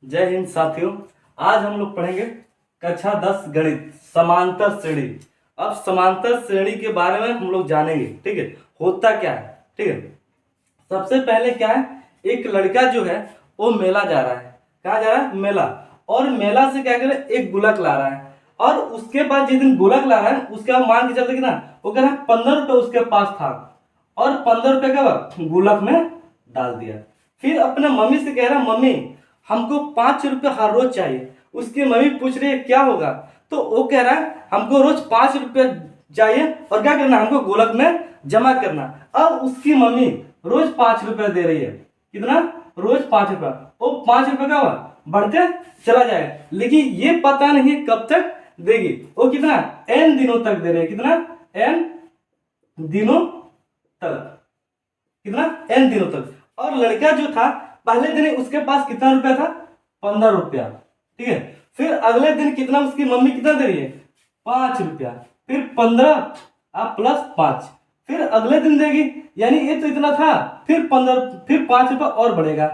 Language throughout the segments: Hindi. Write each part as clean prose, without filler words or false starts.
जय हिंद साथियों। आज हम लोग पढ़ेंगे कक्षा 10 गणित समांतर श्रेणी। अब समांतर श्रेणी के बारे में हम लोग जानेंगे। ठीक है, होता क्या है। ठीक है, सबसे पहले क्या है, एक लड़का जो है वो मेला जा रहा है। कहाँ जा रहा है? मेला। और मेला से क्या करे, एक गुल्लक ला रहा है। और उसके बाद जिस दिन गुल्लक ला रहा है उसके बाद मान के चलते कितना, वो कह रहा है 15 रुपये उसके पास था और 15 रुपये का गुल्लक में डाल दिया। फिर अपने मम्मी से कह रहा, मम्मी हमको 5 रुपये हर रोज चाहिए। उसकी मम्मी पूछ रही है क्या होगा, तो वो कह रहा है हमको रोज 5 रुपये चाहिए और क्या करना, हमको गुल्लक में जमा करना। अब उसकी मम्मी रोज 5 रुपये दे रही है। कितना? रोज 5 रुपये। वो 5 रुपये का हुआ बढ़ते चला जाएगा, लेकिन ये पता नहीं कब तक देगी। वो कितना? n दिनों तक दे रही है। कितना? n दिनों तक। कितना? n दिनों तक। और लड़का जो था पहले दिन उसके पास कितना रुपया था? 15 रुपया। ठीक है, फिर अगले दिन कितना उसकी मम्मी कितना दे रही है? 5 रुपया। फिर 15 प्लस 5, फिर अगले दिन देगी। यानी ये तो इतना था, फिर 15, फिर 5 रुपया और बढ़ेगा,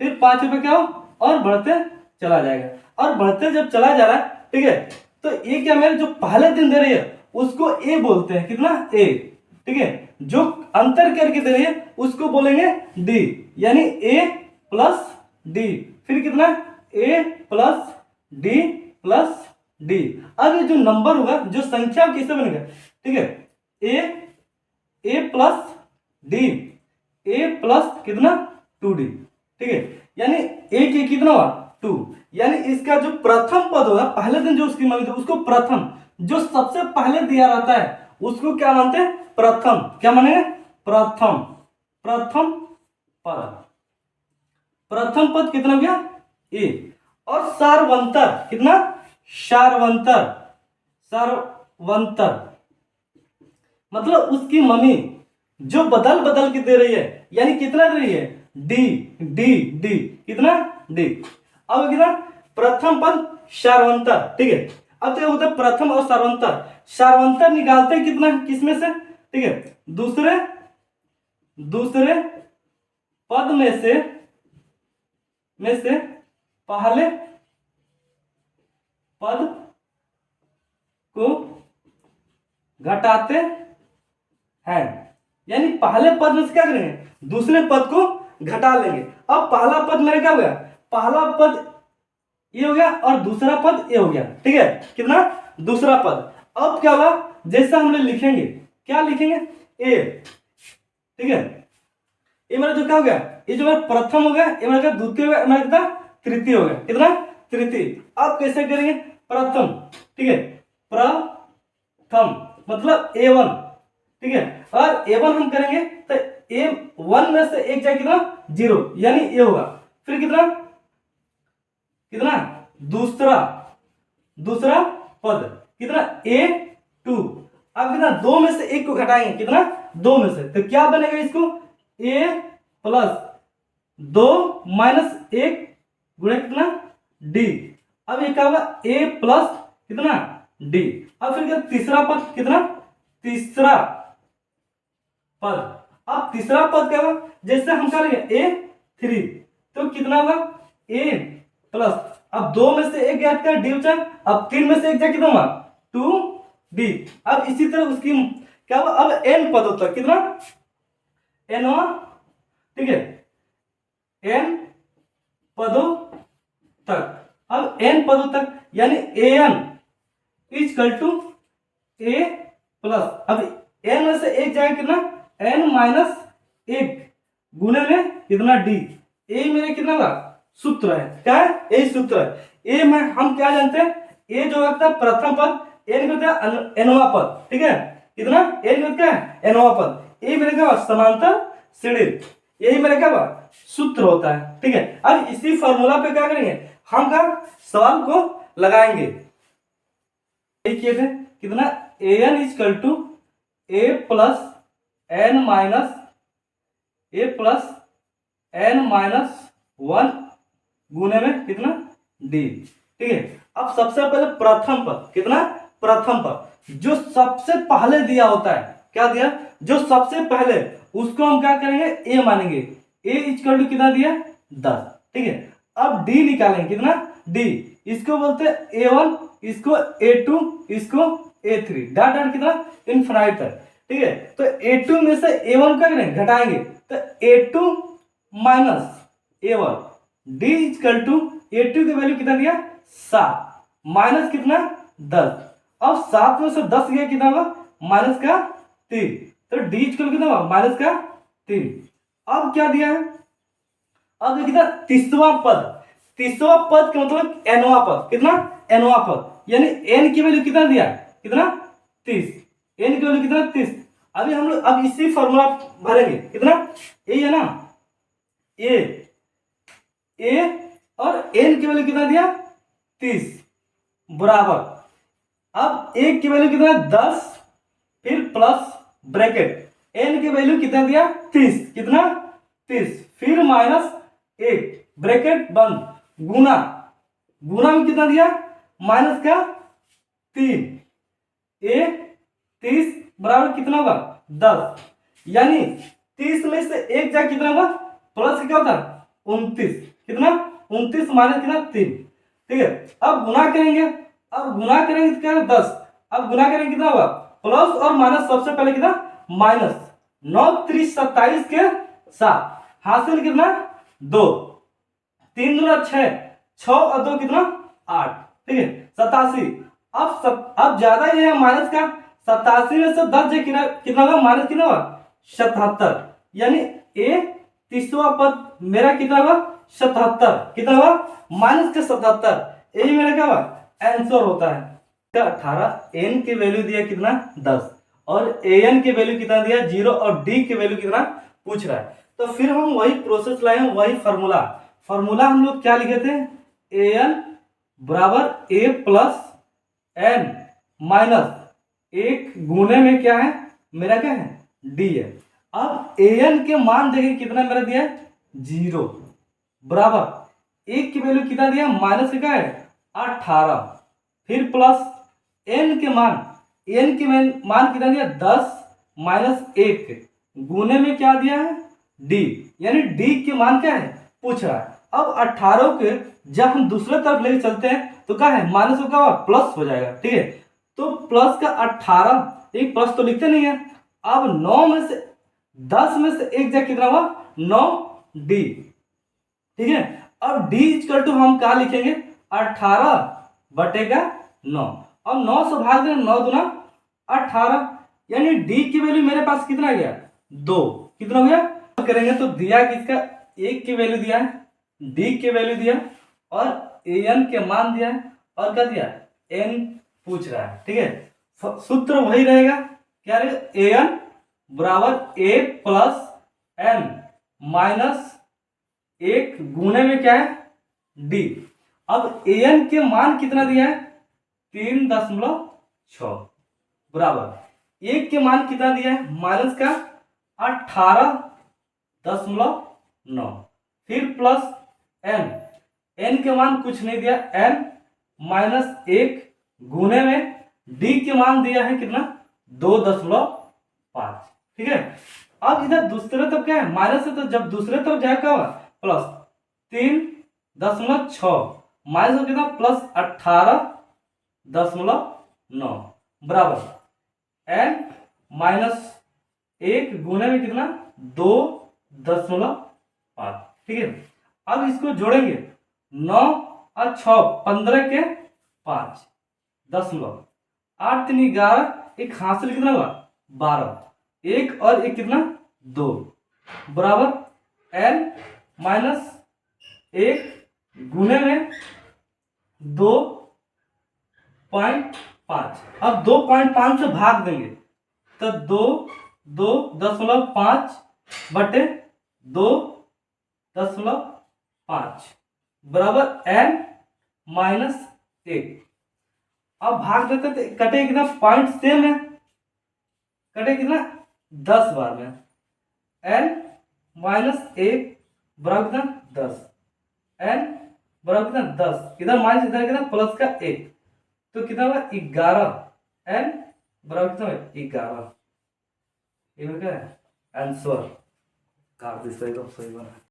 फिर 5 रुपये क्या हो और बढ़ते चला जाएगा। और बढ़ते जब चला जा रहा है, ठीक है, तो ये क्या, मेरे जो पहले दिन दे रही है उसको ए बोलते हैं। कितना? ए। ठीक है, जो अंतर करके दे रही है उसको बोलेंगे डी, यानी ए प्लस डी। फिर कितना? ए प्लस डी प्लस डी। अब ये जो नंबर होगा, जो संख्या कैसे बनेगा? ठीक है, ए प्लस डी, ए प्लस कितना? 2d। ठीक है, यानी ए के कितना हुआ? 2। यानी इसका जो प्रथम पद होगा, पहले दिन जो उसकी मम्मी थी उसको प्रथम, जो सबसे पहले दिया रहता है उसको क्या मानते हैं? प्रथम। क्या मानेंगे? प्रथम। प्रथम पद। प्रथम पद कितना हो गया? ए। और सार्वंतर कितना? सार्वंतर। सार्वंतर मतलब उसकी मम्मी जो बदल बदल के दे रही है, यानी कितना दे रही है? D D D. कितना? डी। अब कितना? प्रथम पद सार्वंतर। ठीक है, अब क्या होता है प्रथम और सार्वंतर? सार्वंतर निकालते हैं कितना, किसमें से? ठीक है, दूसरे पद में से पहले पद को घटाते हैं। यानी पहले पद में से क्या करेंगे? दूसरे पद को घटा लेंगे। अब पहला पद मेरा क्या हो गया? पहला पद ये हो गया और दूसरा पद ये हो गया। ठीक है, कितना? दूसरा पद। अब क्या होगा, जैसा हम लोग लिखेंगे, क्या लिखेंगे? ए। ठीक है, ये मेरा जो क्या हो गया, ये जो मेरा प्रथम हो गया, ये मेरा द्वितीय हो गया, मेरा कितना? तृतीय हो गया। कितना? तृतीय। अब कैसे करेंगे? प्रथम। ठीक है, प्रथम मतलब A1। ठीक है, और A1 हम करेंगे तो A1 में से एक जाए कितना? 0, यानी ये होगा। फिर कितना? दूसरा पद कितना? A2। अब कितना? 2 में से 1 को घटाएंगे। कितना? 2 में से, तो क्या बनेगा इसको? A प्लस 2 माइनस 1 गुणे कितना? D। अब ये क्या होगा? A प्लस कितना? D। अब फिर क्या? तीसरा पद कितना? तीसरा पद। अब तीसरा पद क्या होगा? जैसे हम करेंगे A3, तो कितना होगा? A प्लस, अब 2 में से 1 गया क्या? D बचा। अब 3 में से 1 जाए कितना हुआ? 2D। अब इसी तरह उसकी क्या हुआ? अब n पदों तक। कितना? n हुआ। ठीक है, n पदों तक। अब n पदों तक यानी an equal to a plus, अब n में से 1 जाएगा कितना? n माइनस 1 गुणे में कितना? d। ए मेरे कितना होगा? सूत्र है। क्या है? यही सूत्र है। ए में हम क्या जानते हैं? ए जो होता है प्रथम पद, n होता है nवां पद। ठीक है, कितना? n होता है nवां पद। ए मेरे क्या? समांतर श्रेणी। यही मेरा क्या हुआ? सूत्र होता है। ठीक है, अब इसी फॉर्मूला पे क्या करेंगे, हम का सवाल को लगाएंगे। किए थे कितना? an equal to a plus n minus 1 गुने में कितना? d। ठीक है, अब सबसे पहले प्रथम पद। कितना? प्रथम पद जो सबसे पहले दिया होता है। क्या दिया? जो सबसे पहले, उसको हम क्या करेंगे? a मानेंगे। a इक्वल टू कितना दिया? 10। ठीक है, अब डी निकालेंगे, कितना डी, इसको बोलते हैं A1, इसको A2, इसको A3, डॉट डॉट कितना इनफिनाइट तक, ठीक है। तो A2 में से A1 क्या करेंगे, घटाएंगे, तो A2 minus A1, D equal to A2 की वैल्यू कितना दिया 7, माइनस कितना 10, अब 7 में से 10 गया कितना होगा माइनस का 3, तो डी इक्वल कितना होगा माइनस का 3। अब क्या दिया है, अब कितना तीसवा पद, तीसवा पद का मतलब एनवा पद, कितना एनवा पद, यानी एन की वैल्यू कितना दिया, कितना 30, एन की वैल्यू कितना 30। अभी हम लोग अब इसी फॉर्मूला भरेंगे, कितना ए है ना, ए और एन की वैल्यू कितना दिया 30 बराबर, अब ए की वैल्यू कितना 10, फिर प्लस ब्रैकेट, एन की वैल्यू कितना दिया 30, कितना 30, फिर माइनस 1 ब्रैकेट बंद, गुना, गुना में कितना दिया माइनस का 3, ए 30 बराबर कितना होगा 10, यानी 30 में से एक जाए कितना होगा प्लस क्या होता 29, कितना 29 माइनस कितना 3, ठीक है। अब गुना करेंगे, अब गुना करेंगे तो क्या 10, अब गुना करेंगे कितना होगा प्लस और माइनस, सबसे पहले कितना माइनस, 9 3 27 के साथ हासिल कितना 2, 3 दूना 6, 6 और 2 कितना 8, ठीक है 87। अब ज्यादा ही है माइनस का, 87 में से 10 जो कितना होगा माइनस कितना होगा 77, यानी ए तीसरा पद मेरा कितना होगा 77, कितना होगा माइनस का 77, यही मेरा क्या होगा आंसर होता है 18। एन की वैल्यू दिया कितना 10 और ए एन की वैल्यू कितना दिया 0 और डी की वैल्यू कितना पूछ रहा है, तो फिर हम वही प्रोसेस लाए, वही फॉर्मूला, फॉर्मूला हम लोग क्या लिखे थे, ए एन बराबर ए प्लस एन माइनस 1 गुने में क्या है मेरा क्या है डी है। अब ए एन के मान देखिए कितना मेरा दिया है 0 बराबर 1 की वैल्यू कितना दिया माइनस क्या है 18, फिर प्लस एन के मान, एन के मान कितना दिया 10 माइनस 1 गुने में क्या दिया है डी, यानी डी के मान क्या है पूछ रहा है। अब 18 के जब हम दूसरे तरफ लेके चलते हैं तो क्या है माइनस का क्या प्लस हो जाएगा, ठीक है। तो प्लस का 18, एक प्लस तो लिखते नहीं है, अब 9 में से 10 में से एक जगह कितना हुआ 9 डी, ठीक है। अब डी इक्वल टू हम क्या लिखेंगे 18 बटेगा 9, अब 9 से भाग दें 9 दूना 18, यानी डी की वैल्यू मेरे पास कितना आ गया 2, कितना हो गया करेंगे तो दिया किसका 1 की वैल्यू दिया है, डी की वैल्यू दिया और ए एन के मान दिया है और क्या दिया एन पूछ रहा है, ठीक है। सूत्र वही रहेगा, क्या रहेगा ए एन बराबर ए प्लस एन माइनस 1 गुने में क्या है डी। अब ए एन के मान कितना दिया है 3.6 बराबर 1 के मान कितना दिया है माइनस का 18.9, फिर प्लस एन, एन के मान कुछ नहीं दिया एन माइनस 1 गुने में डी के मान दिया है कितना 2.5, ठीक है। अब इधर दूसरे तरफ क्या है माइनस है, तो जब दूसरे तरफ जाएगा क्या होगा प्लस 3.6 माइनस कितना प्लस 18.9 बराबर एन माइनस 1 गुने में कितना 2.5, ठीक है। अब इसको जोड़ेंगे 9 और 6 15 के 5 दशमलव 8 3 11, एक हासिल कितना हुआ 12, 1 और 1 कितना 2 बराबर एन माइनस 1 गुने में 2.5, अब 2.5 से भाग देंगे तो 2.5 बटे 2.5 बराबर एन माइनस 1। अब भाग देते तो कटे कितना पॉइंट सेम है, कटे कितना 10 बार में, एन माइनस 1 बराबर कितना 10, एन बराबर कितना 10, इधर माइनस इधर कितना प्लस का 1, तो कितना होगा 11, एन बराबर कितना 11, ये क्या है आंसर काट दे सही बना।